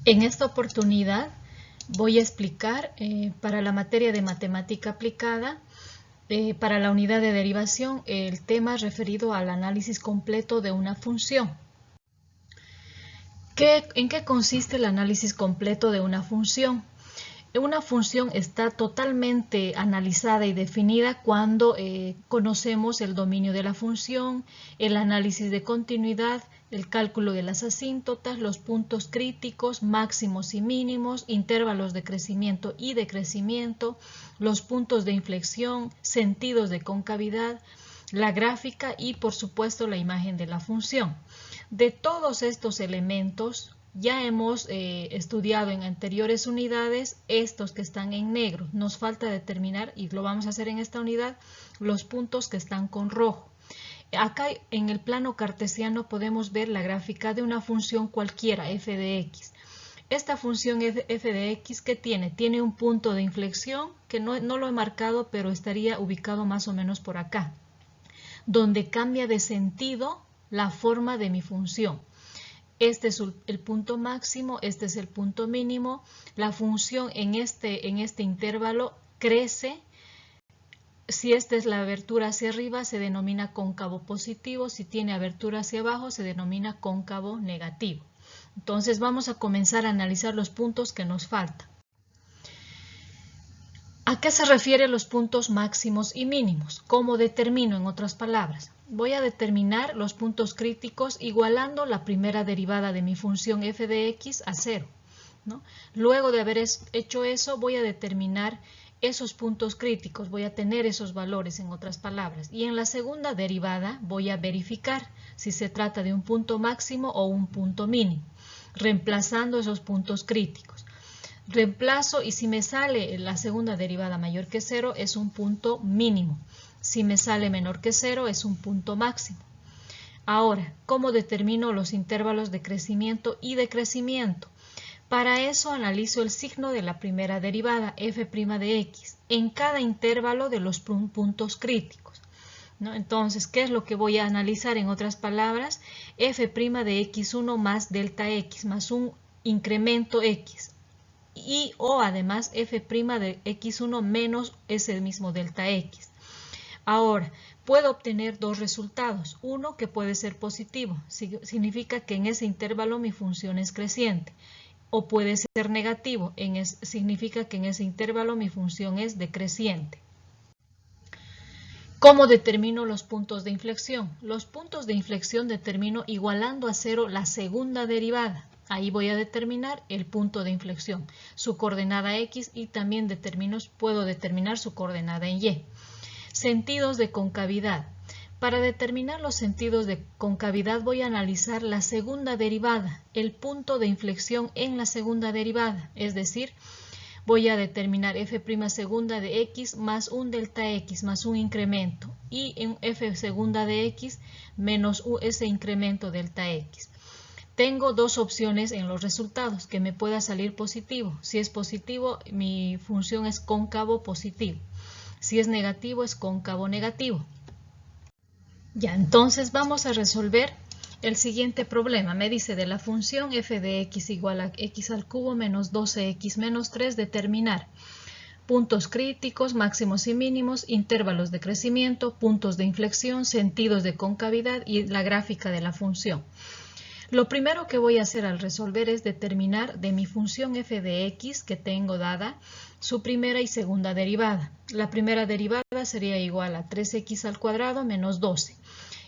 En esta oportunidad voy a explicar para la materia de matemática aplicada, para la unidad de derivación, el tema referido al análisis completo de una función. ¿En qué consiste el análisis completo de una función? Una función está totalmente analizada y definida cuando conocemos el dominio de la función, el análisis de continuidad, el cálculo de las asíntotas, los puntos críticos, máximos y mínimos, intervalos de crecimiento y decrecimiento, los puntos de inflexión, sentidos de concavidad, la gráfica y por supuesto la imagen de la función. De todos estos elementos ya hemos estudiado en anteriores unidades estos que están en negro. Nos falta determinar, y lo vamos a hacer en esta unidad, los puntos que están con rojo. Acá en el plano cartesiano podemos ver la gráfica de una función cualquiera, f de x. Esta función f de x, ¿qué tiene? Tiene un punto de inflexión que no lo he marcado, pero estaría ubicado más o menos por acá, donde cambia de sentido la forma de mi función. Este es el punto máximo, este es el punto mínimo. La función en este intervalo crece. Si esta es la abertura hacia arriba, se denomina cóncavo positivo. Si tiene abertura hacia abajo, se denomina cóncavo negativo. Entonces vamos a comenzar a analizar los puntos que nos faltan. ¿A qué se refieren los puntos máximos y mínimos? ¿Cómo determino, en otras palabras? Voy a determinar los puntos críticos igualando la primera derivada de mi función f de x a 0, ¿no? Luego de haber hecho eso, voy a determinar esos puntos críticos, voy a tener esos valores, en otras palabras. Y en la segunda derivada voy a verificar si se trata de un punto máximo o un punto mínimo, reemplazando esos puntos críticos. Reemplazo y si me sale la segunda derivada mayor que 0 es un punto mínimo. Si me sale menor que 0 es un punto máximo. Ahora, ¿cómo determino los intervalos de crecimiento y decrecimiento? Para eso analizo el signo de la primera derivada, f' de x, en cada intervalo de los puntos críticos, ¿no? Entonces, ¿qué es lo que voy a analizar? En otras palabras, f' de x1 más delta x, más un incremento x. O además f' de x1 menos ese mismo delta x. Ahora, puedo obtener dos resultados. Uno que puede ser positivo, significa que en ese intervalo mi función es creciente. O puede ser negativo, significa que en ese intervalo mi función es decreciente. ¿Cómo determino los puntos de inflexión? Los puntos de inflexión determino igualando a 0 la segunda derivada. Ahí voy a determinar el punto de inflexión, su coordenada x, y también puedo determinar su coordenada en y. Sentidos de concavidad. Para determinar los sentidos de concavidad voy a analizar la segunda derivada, el punto de inflexión en la segunda derivada, es decir, voy a determinar f' segunda de x más un delta x más un incremento y en f segunda de x menos ese incremento delta x. Tengo dos opciones en los resultados, que me pueda salir positivo. Si es positivo, mi función es cóncavo positivo. Si es negativo, es cóncavo negativo. Ya, entonces vamos a resolver el siguiente problema. Me dice de la función f de x igual a x al cubo menos 12x menos 3, determinar puntos críticos, máximos y mínimos, intervalos de crecimiento, puntos de inflexión, sentidos de concavidad y la gráfica de la función. Lo primero que voy a hacer al resolver es determinar de mi función f de x que tengo dada su primera y segunda derivada. La primera derivada sería igual a 3x al cuadrado menos 12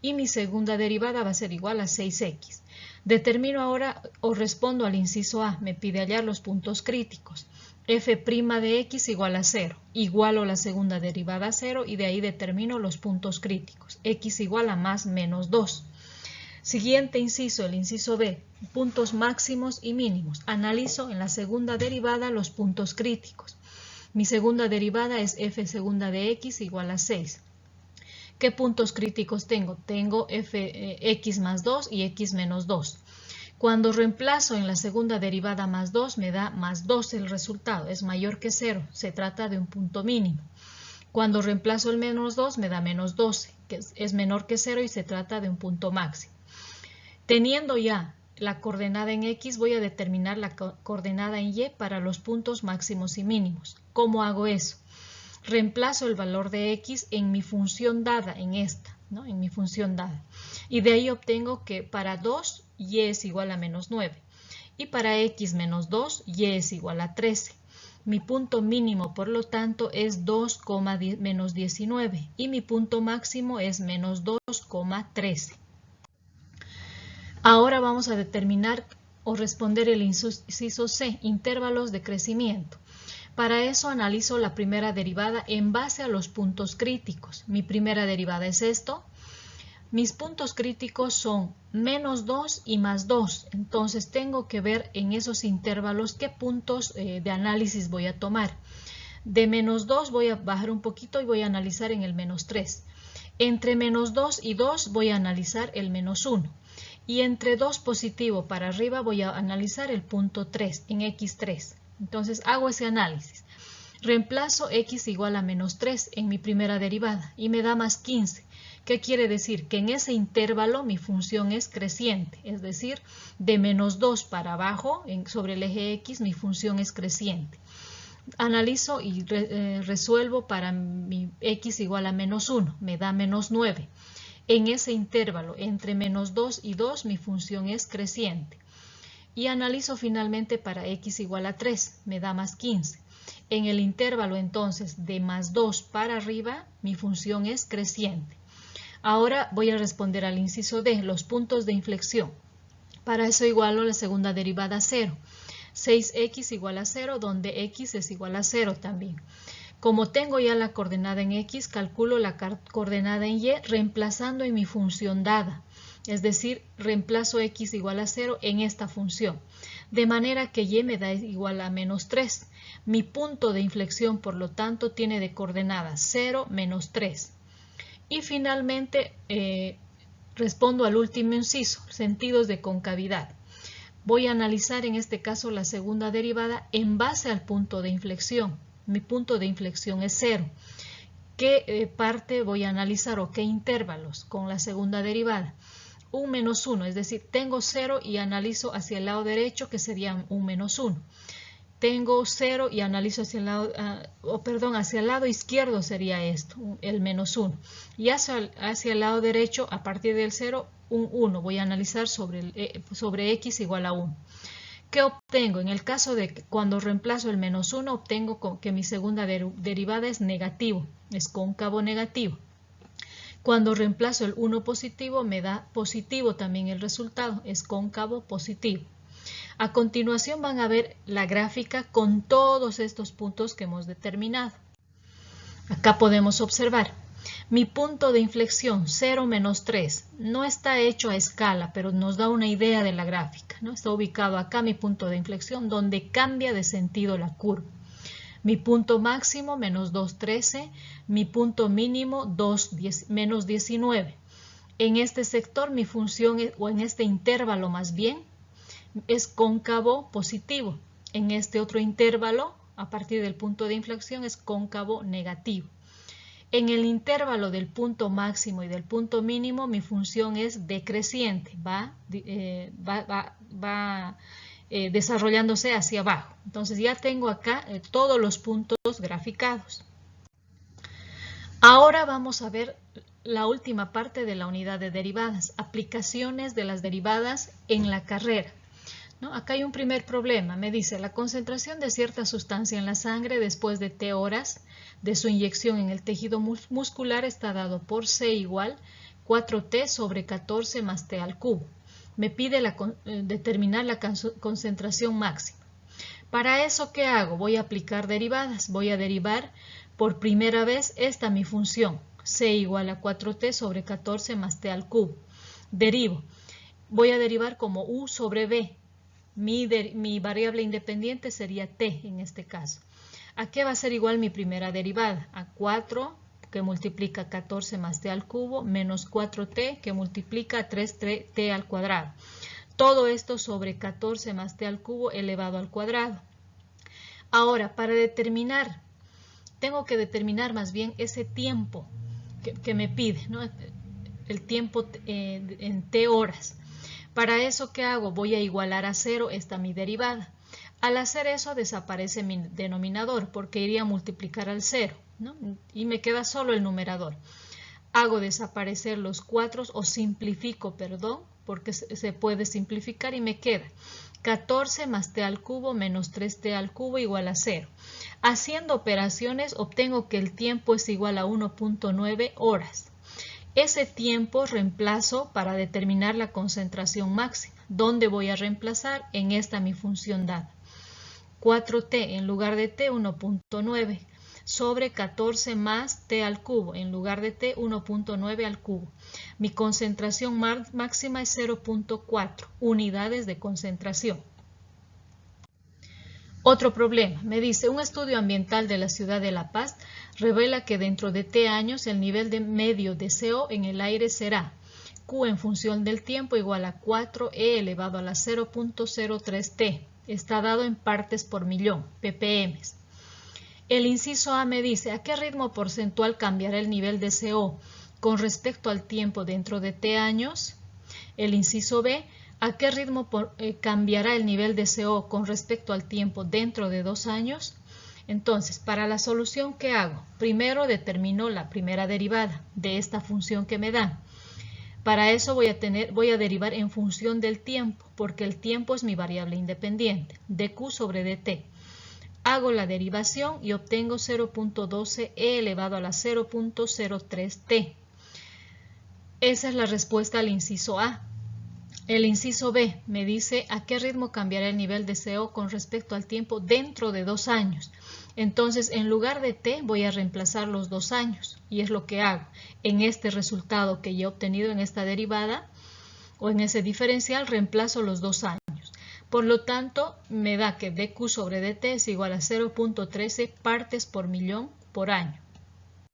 y mi segunda derivada va a ser igual a 6x. Determino ahora o respondo al inciso A, me pide hallar los puntos críticos. F' de x igual a 0, igualo la segunda derivada a 0 y de ahí determino los puntos críticos. X igual a más menos 2. Siguiente inciso, el inciso B, puntos máximos y mínimos. Analizo en la segunda derivada los puntos críticos. Mi segunda derivada es f segunda de x igual a 6. ¿Qué puntos críticos tengo? Tengo x más 2 y x menos 2. Cuando reemplazo en la segunda derivada más 2, me da más 2 el resultado, es mayor que 0, se trata de un punto mínimo. Cuando reemplazo el menos 2, me da menos 12, que es menor que 0 y se trata de un punto máximo. Teniendo ya la coordenada en X, voy a determinar la coordenada en Y para los puntos máximos y mínimos. ¿Cómo hago eso? Reemplazo el valor de X en mi función dada, en esta, ¿no? En mi función dada. Y de ahí obtengo que para 2, Y es igual a menos 9. Y para X menos 2, Y es igual a 13. Mi punto mínimo, por lo tanto, es 2, menos 19. Y mi punto máximo es menos 2,13. Ahora vamos a determinar o responder el inciso C, intervalos de crecimiento. Para eso analizo la primera derivada en base a los puntos críticos. Mi primera derivada es esto. Mis puntos críticos son menos 2 y más 2. Entonces tengo que ver en esos intervalos qué puntos de análisis voy a tomar. De menos 2 voy a bajar un poquito y voy a analizar en el menos 3. Entre menos 2 y 2 voy a analizar el menos 1. Y entre 2 positivo para arriba voy a analizar el punto 3 en X3. Entonces hago ese análisis. Reemplazo X igual a menos 3 en mi primera derivada y me da más 15. ¿Qué quiere decir? Que en ese intervalo mi función es creciente. Es decir, de menos 2 para abajo sobre el eje X mi función es creciente. Analizo y resuelvo para mi X igual a menos 1. Me da menos 9. En ese intervalo entre menos 2 y 2 mi función es creciente. Y analizo finalmente para X igual a 3, me da más 15. En el intervalo entonces de más 2 para arriba mi función es creciente. Ahora voy a responder al inciso D, los puntos de inflexión. Para eso igualo la segunda derivada a 0. 6x igual a 0, donde x es igual a 0 también. Como tengo ya la coordenada en X, calculo la coordenada en Y reemplazando en mi función dada. Es decir, reemplazo X igual a 0 en esta función. De manera que Y me da igual a menos 3. Mi punto de inflexión, por lo tanto, tiene de coordenadas 0, menos 3. Y finalmente, respondo al último inciso, sentidos de concavidad. Voy a analizar en este caso la segunda derivada en base al punto de inflexión. Mi punto de inflexión es 0. ¿Qué parte voy a analizar o qué intervalos con la segunda derivada? Un menos 1, es decir, tengo 0 y analizo hacia el lado derecho, que sería un menos 1. Tengo 0 y analizo hacia el lado, hacia el lado izquierdo sería esto, el menos 1. Y hacia el lado derecho, a partir del 0, un 1. Voy a analizar sobre x igual a 1. ¿Qué obtengo? En el caso de que cuando reemplazo el menos 1, obtengo que mi segunda derivada es negativo, es cóncavo negativo. Cuando reemplazo el 1 positivo, me da positivo también el resultado, es cóncavo positivo. A continuación van a ver la gráfica con todos estos puntos que hemos determinado. Acá podemos observar. Mi punto de inflexión 0 menos 3 no está hecho a escala, pero nos da una idea de la gráfica, ¿no? Está ubicado acá mi punto de inflexión donde cambia de sentido la curva. Mi punto máximo menos 2,13, mi punto mínimo menos 19. En este sector mi función, o en este intervalo más bien, es cóncavo positivo. En este otro intervalo, a partir del punto de inflexión, es cóncavo negativo. En el intervalo del punto máximo y del punto mínimo, mi función es decreciente, va desarrollándose hacia abajo. Entonces ya tengo acá todos los puntos graficados. Ahora vamos a ver la última parte de la unidad de derivadas, aplicaciones de las derivadas en la carrera. ¿No? Acá hay un primer problema, me dice la concentración de cierta sustancia en la sangre después de T horas de su inyección en el tejido muscular está dado por C igual 4T sobre 14 más T al cubo. Me pide determinar la concentración máxima. Para eso, ¿qué hago? Voy a aplicar derivadas. Voy a derivar por primera vez esta mi función, C igual a 4T sobre 14 más T al cubo. Derivo. Voy a derivar como U sobre B. Mi variable independiente sería T en este caso. ¿A qué va a ser igual mi primera derivada? A 4 que multiplica 14 más T al cubo menos 4T que multiplica 3T al cuadrado. Todo esto sobre 14 más T al cubo elevado al cuadrado. Ahora, para determinar, tengo que determinar más bien ese tiempo que me pide, ¿no? El tiempo en T horas. Para eso, ¿qué hago? Voy a igualar a 0 esta mi derivada. Al hacer eso desaparece mi denominador porque iría a multiplicar al 0, ¿no? Y me queda solo el numerador. Hago desaparecer los 4 o simplifico, perdón, porque se puede simplificar y me queda 14 más t al cubo menos 3t al cubo igual a 0. Haciendo operaciones obtengo que el tiempo es igual a 1.9 horas. Ese tiempo reemplazo para determinar la concentración máxima. ¿Dónde voy a reemplazar? En esta mi función dada. 4t en lugar de t 1.9 sobre 14 más t al cubo en lugar de t 1.9 al cubo. Mi concentración máxima es 0.4 unidades de concentración. Otro problema, me dice, un estudio ambiental de la ciudad de La Paz revela que dentro de t años el nivel medio de CO en el aire será Q en función del tiempo igual a 4e elevado a la 0.03 t. Está dado en partes por millón, ppm. El inciso A me dice, ¿a qué ritmo porcentual cambiará el nivel de CO con respecto al tiempo dentro de t años? El inciso B, ¿a qué ritmo cambiará el nivel de CO con respecto al tiempo dentro de 2 años? Entonces, para la solución, ¿qué hago? Primero determino la primera derivada de esta función que me dan. Para eso voy a derivar en función del tiempo, porque el tiempo es mi variable independiente, dq sobre dt. Hago la derivación y obtengo 0.12e elevado a la 0.03t. Esa es la respuesta al inciso A. El inciso B me dice a qué ritmo cambiará el nivel de CO con respecto al tiempo dentro de 2 años. Entonces, en lugar de t voy a reemplazar los 2 años y es lo que hago. En este resultado que ya he obtenido en esta derivada o en ese diferencial reemplazo los 2 años. Por lo tanto, me da que dq sobre dt es igual a 0.13 partes por millón por año.